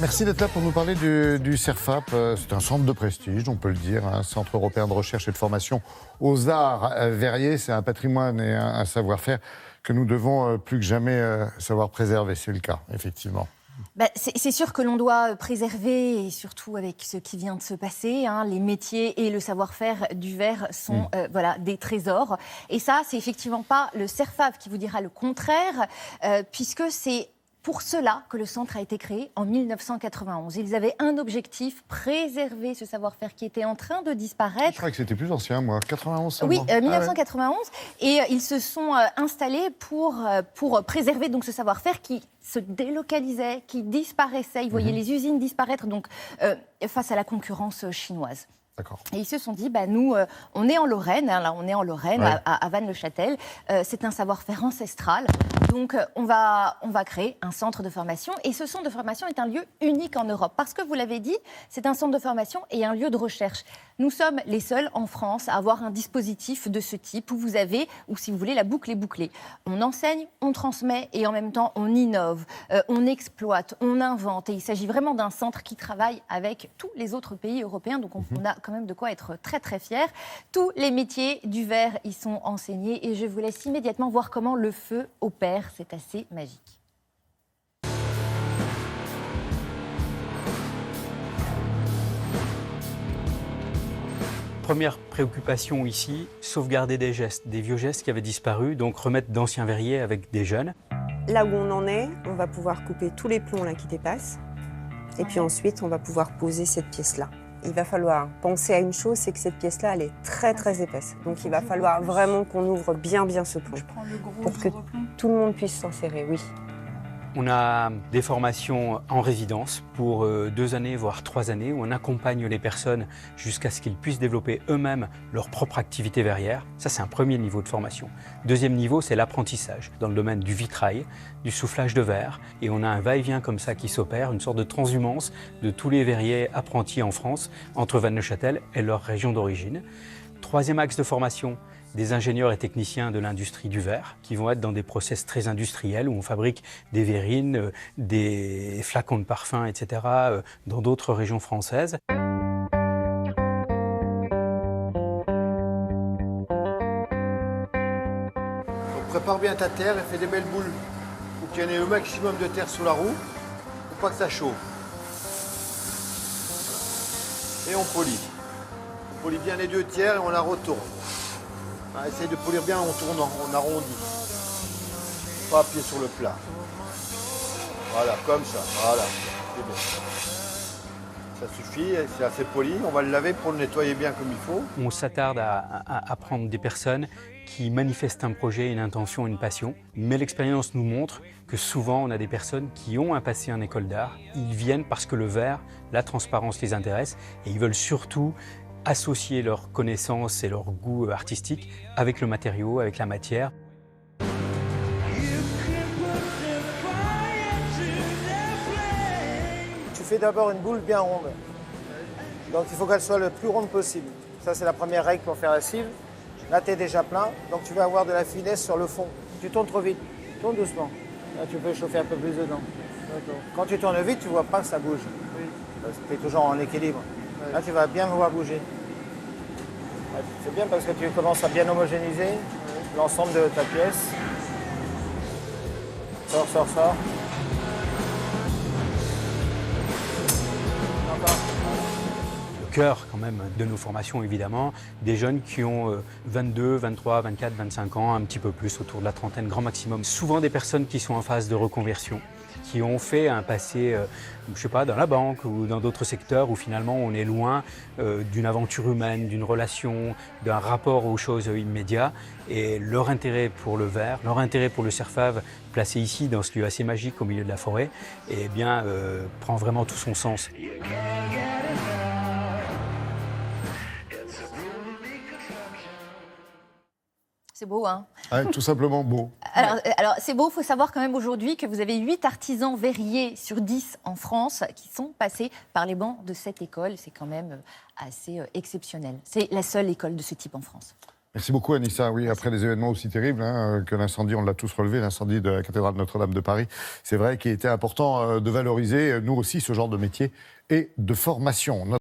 Merci d'être là pour nous parler du CERFAP. C'est un centre de prestige, on peut le dire, un centre européen de recherche et de formation aux arts verriers. C'est un patrimoine et un savoir-faire que nous devons plus que jamais savoir préserver. C'est le cas, effectivement. C'est sûr que l'on doit préserver, et surtout avec ce qui vient de se passer, les métiers et le savoir-faire du verre sont des trésors. Et ça, c'est effectivement pas le CERFAP qui vous dira le contraire, puisque c'est pour cela que le centre a été créé en 1991. Ils avaient un objectif, préserver ce savoir-faire qui était en train de disparaître. Je crois que c'était plus ancien, moi, 91 seulement. Oui, 1991. Et ils se sont installés pour préserver donc, ce savoir-faire qui se délocalisait, qui disparaissait. Ils voyaient les usines disparaître donc, face à la concurrence chinoise. D'accord. Et ils se sont dit, nous, on est en Lorraine, à Vannes-le-Châtel. C'est un savoir-faire ancestral. Donc, on va créer un centre de formation. Et ce centre de formation est un lieu unique en Europe. Parce que, vous l'avez dit, c'est un centre de formation et un lieu de recherche. Nous sommes les seuls en France à avoir un dispositif de ce type où vous avez, ou si vous voulez, la boucle est bouclée. On enseigne, on transmet et en même temps, on innove, on exploite, on invente. Et il s'agit vraiment d'un centre qui travaille avec tous les autres pays européens. Donc, on a quand même de quoi être très, très fiers. Tous les métiers du verre y sont enseignés. Et je vous laisse immédiatement voir comment le feu opère. C'est assez magique. Première préoccupation ici, sauvegarder des gestes, des vieux gestes qui avaient disparu, donc remettre d'anciens verriers avec des jeunes. Là où on en est, on va pouvoir couper tous les plombs là qui dépassent. Et puis ensuite, on va pouvoir poser cette pièce-là. Il va falloir penser à une chose, c'est que cette pièce-là, elle est très très épaisse. Donc il va falloir vraiment qu'on ouvre bien ce plomb pour que tout le monde puisse s'en serrer, oui. On a des formations en résidence pour 2 années, voire 3 années, où on accompagne les personnes jusqu'à ce qu'ils puissent développer eux-mêmes leur propre activité verrière. Ça, c'est un premier niveau de formation. Deuxième niveau, c'est l'apprentissage dans le domaine du vitrail, du soufflage de verre. Et on a un va-et-vient comme ça qui s'opère, une sorte de transhumance de tous les verriers apprentis en France entre Vannes-le-Châtel et leur région d'origine. Troisième axe de formation, des ingénieurs et techniciens de l'industrie du verre qui vont être dans des process très industriels où on fabrique des verrines, des flacons de parfum, etc. dans d'autres régions françaises. Donc prépare bien ta terre et fais des belles boules pour qu'il y en ait le maximum de terre sous la roue pour pas que ça chauffe. Et on polit. On polit bien les 2 tiers et on la retourne. Essaye de polir bien en tournant, on arrondit. Pas appuyer sur le plat. Voilà, comme ça, voilà. C'est bien. Ça suffit, c'est assez poli. On va le laver pour le nettoyer bien comme il faut. On s'attarde à prendre des personnes qui manifestent un projet, une intention, une passion. Mais l'expérience nous montre que souvent, on a des personnes qui ont un passé en école d'art. Ils viennent parce que le verre, la transparence les intéresse et ils veulent surtout associer leurs connaissances et leur goût artistique avec le matériau, avec la matière. Tu fais d'abord une boule bien ronde. Donc il faut qu'elle soit le plus ronde possible. Ça c'est la première règle pour faire la cible. Là tu es déjà plein, donc tu vas avoir de la finesse sur le fond. Tu tournes trop vite, tourne doucement. Là tu peux chauffer un peu plus dedans. Quand tu tournes vite, tu ne vois pas que ça bouge. Parce que tu es toujours en équilibre. Là, tu vas bien voir bouger. C'est bien parce que tu commences à bien homogénéiser l'ensemble de ta pièce. Sors. Encore. Le cœur, quand même, de nos formations, évidemment, des jeunes qui ont 22, 23, 24, 25 ans, un petit peu plus, autour de la trentaine, grand maximum. Souvent des personnes qui sont en phase de reconversion, qui ont fait un passé, je sais pas, dans la banque ou dans d'autres secteurs où finalement on est loin d'une aventure humaine, d'une relation, d'un rapport aux choses immédiates. Et leur intérêt pour le verre, leur intérêt pour le CERFAP, placé ici dans ce lieu assez magique au milieu de la forêt, eh bien, prend vraiment tout son sens. C'est beau, hein ? Ouais, tout simplement beau. Alors c'est beau, il faut savoir quand même aujourd'hui que vous avez 8 artisans verriers sur 10 en France qui sont passés par les bancs de cette école. C'est quand même assez exceptionnel. C'est la seule école de ce type en France. Merci beaucoup Anissa. Oui, après des événements aussi terribles que l'incendie, on l'a tous relevé, l'incendie de la cathédrale Notre-Dame de Paris, c'est vrai qu'il était important de valoriser, nous aussi, ce genre de métier et de formation.